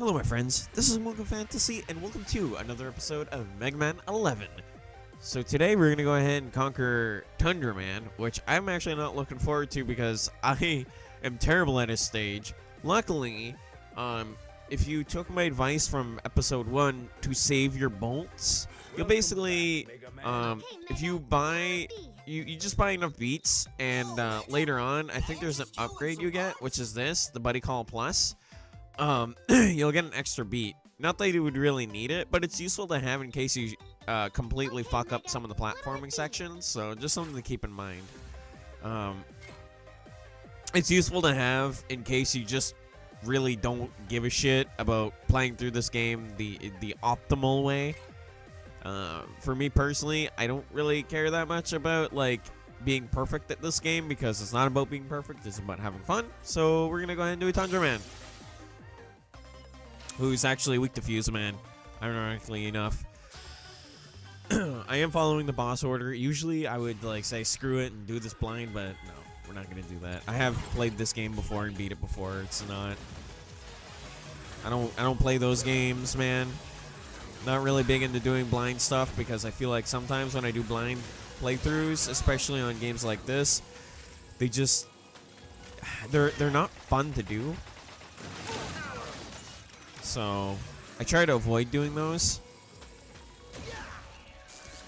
Hello my friends, this is Mocha Fantasy and welcome to another episode of Mega Man 11. So today we're going to go ahead and conquer Tundra Man, which I'm actually not looking forward to because I am terrible at this stage. Luckily, if you took my advice from episode 1 to save your bolts, you'll basically, if you buy, you just buy enough beats and later on, I think there's an upgrade you get, which is this, the Buddy Call Plus. You'll get an extra beat. Not that you would really need it, but it's useful to have in case you completely fuck up some of the platforming sections, so just something to keep in mind. It's useful to have in case you just really don't give a shit about playing through this game the optimal way. For me personally, I don't really care that much about like being perfect at this game because it's not about being perfect, it's about having fun. So we're gonna go ahead and do a Tundra Man, who's actually weak to Fuse Man, ironically enough. I am following the boss order. Usually I would like say screw it and do this blind, but no, we're not gonna do that. I have played this game before and beat it before. It's not, I don't play those games, man. Not really big into doing blind stuff because I feel like sometimes when I do blind playthroughs, especially on games like this, they just they're not fun to do. So I try to avoid doing those.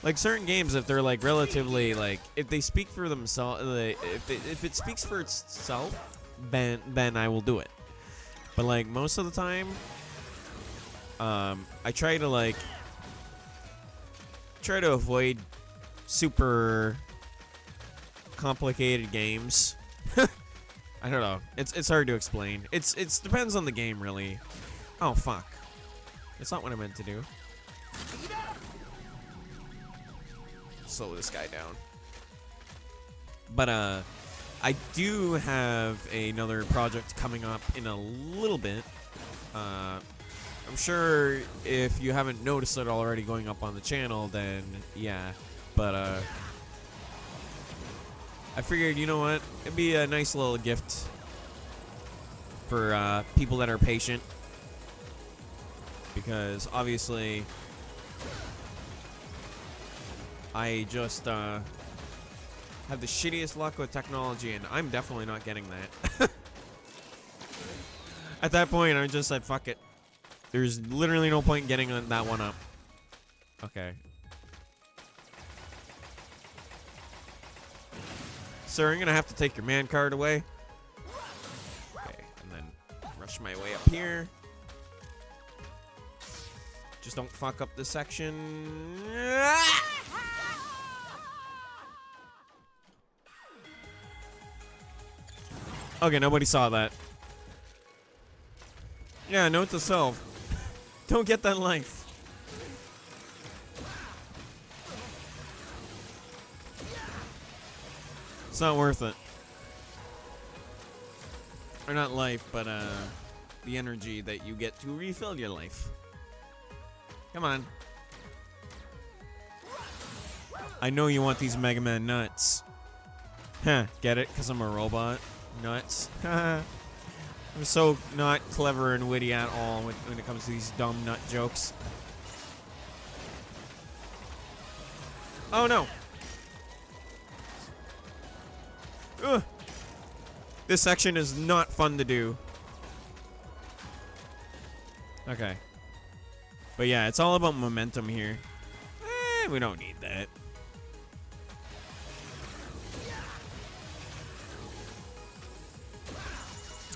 Like certain games, if they're like relatively like, if they speak for themselves, if it speaks for itself, then I will do it. But like most of the time, I try to avoid super complicated games. I don't know. It's hard to explain. It depends on the game, really. Oh fuck! That's not what I meant to do. Slow this guy down. But I do have another project coming up in a little bit. I'm sure if you haven't noticed it already going up on the channel, then yeah. But I figured, you know what? It'd be a nice little gift for people that are patient. Because obviously I just have the shittiest luck with technology, and I'm definitely not getting that. At that point, I just said, fuck it. There's literally no point in getting that one up. Okay. Sir, I'm gonna have to take your man card away. Okay, and then rush my way up here. Just don't fuck up this section. Okay, nobody saw that. Yeah, note to self. Don't get that life. It's not worth it. Or not life, but the energy that you get to refill your life. Come on. I know you want these Mega Man nuts. Huh, get it? Because I'm a robot? Nuts. I'm so not clever and witty at all when it comes to these dumb nut jokes. Oh no! Ugh. This section is not fun to do. Okay. But yeah, it's all about momentum here. We don't need that.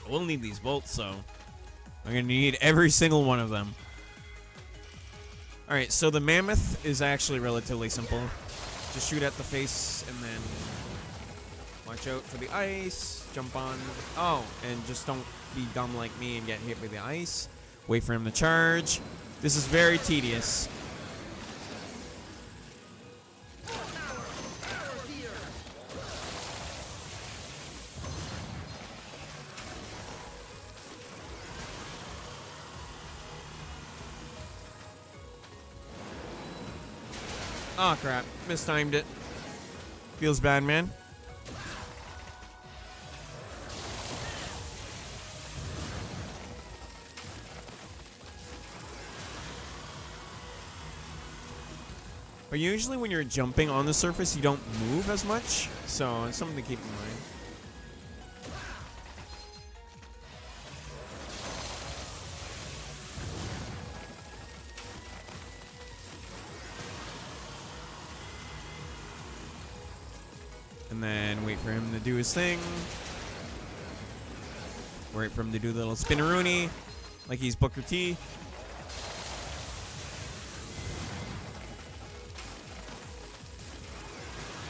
We'll need these bolts, so I'm gonna need every single one of them. Alright, so the mammoth is actually relatively simple. Just shoot at the face and then watch out for the ice. Jump on. Oh, and just don't be dumb like me and get hit by the ice. Wait for him to charge. This is very tedious. Oh crap, mistimed it. Feels bad, man. But usually when you're jumping on the surface, you don't move as much. So it's something to keep in mind. And then wait for him to do his thing. Wait for him to do the little spinneroonie, like he's Booker T.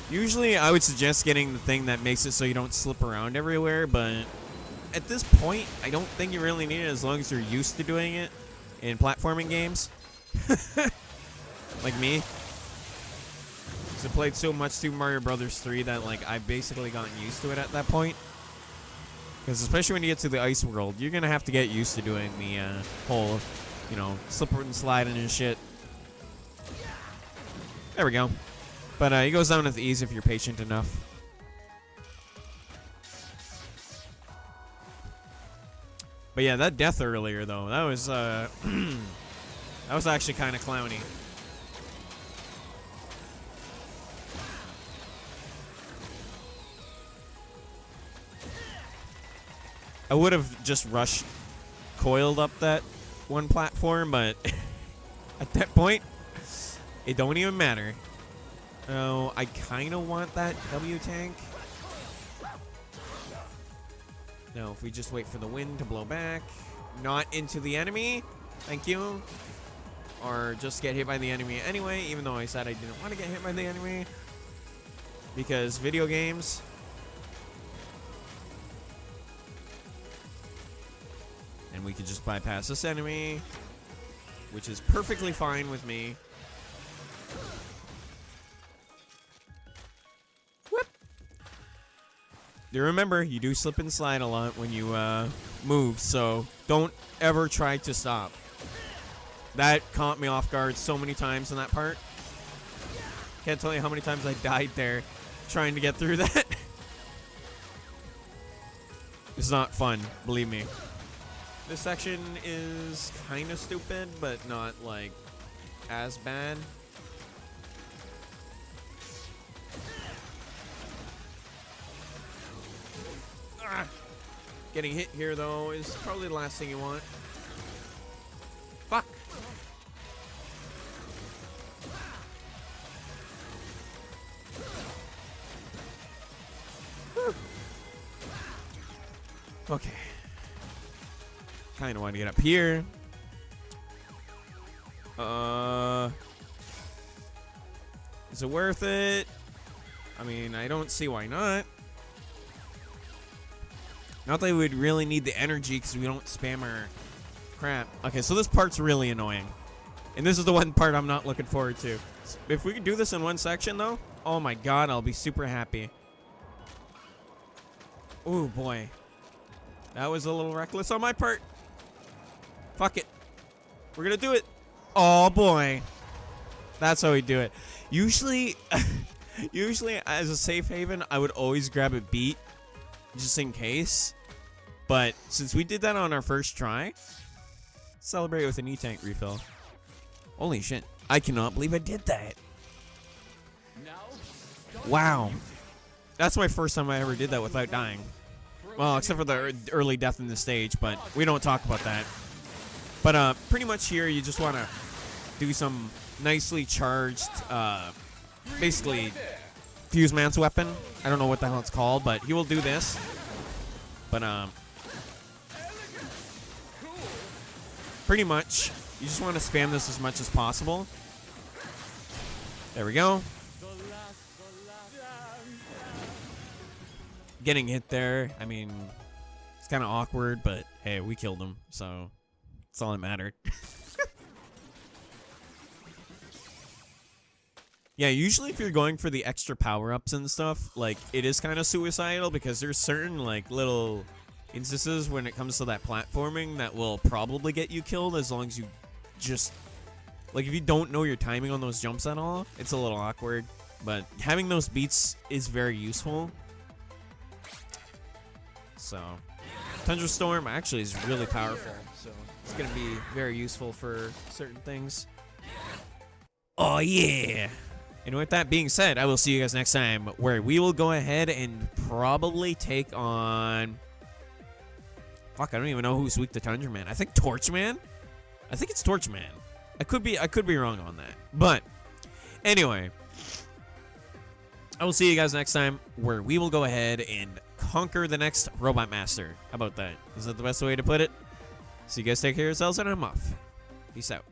Usually, I would suggest getting the thing that makes it so you don't slip around everywhere, but at this point, I don't think you really need it as long as you're used to doing it in platforming games. Like me. Because I played so much Super Mario Brothers 3 that, like, I've basically gotten used to it at that point. Because especially when you get to the ice world, you're going to have to get used to doing the whole, you know, slipper and sliding and shit. There we go. But he goes down with ease if you're patient enough. But yeah, that death earlier though, that was that was actually kind of clowny. I would have just coiled up that one platform, but at that point, it don't even matter. Oh, I kind of want that W tank. No, if we just wait for the wind to blow back. Not into the enemy. Thank you. Or just get hit by the enemy anyway, even though I said I didn't want to get hit by the enemy. Because video games. And we could just bypass this enemy, which is perfectly fine with me. You remember, you do slip and slide a lot when you move, so don't ever try to stop. That caught me off guard so many times in that part. Can't tell you how many times I died there trying to get through that. It's not fun, believe me. This section is kind of stupid, but not, like, as bad. Getting hit here, though, is probably the last thing you want. Fuck. Whew. Okay. Kind of want to get up here. Is it worth it? I mean, I don't see why not. Not that we would really need the energy because we don't spam our crap. Okay, so this part's really annoying. And this is the one part I'm not looking forward to. If we could do this in one section, though, oh my god, I'll be super happy. Oh boy. That was a little reckless on my part. Fuck it. We're gonna do it. Oh boy. That's how we do it. Usually, as a safe haven, I would always grab a beat just in case. But since we did that on our first try, celebrate with an E-Tank refill. Holy shit. I cannot believe I did that. Wow. That's my first time I ever did that without dying. Well, except for the early death in the stage, but we don't talk about that. But pretty much here, you just want to do some nicely charged, basically, Fuse Man's weapon. I don't know what the hell it's called, but he will do this. But, pretty much, you just want to spam this as much as possible. There we go. Getting hit there, I mean, it's kind of awkward, but hey, we killed him, so that's all that mattered. Yeah, usually if you're going for the extra power-ups and stuff, like, it is kind of suicidal because there's certain, like, little instances when it comes to that platforming that will probably get you killed as long as you just, like, if you don't know your timing on those jumps at all, it's a little awkward. But having those beats is very useful. So, Tundra Storm actually is really powerful, so it's going to be very useful for certain things. Oh, yeah! And with that being said, I will see you guys next time, where we will go ahead and probably take on... Fuck, I don't even know who's weak to Tundra Man. I think Torchman? I think it's Torchman. I could be wrong on that. But, anyway... I will see you guys next time, where we will go ahead and conquer the next Robot Master. How about that? Is that the best way to put it? So you guys take care of yourselves, and I'm off. Peace out.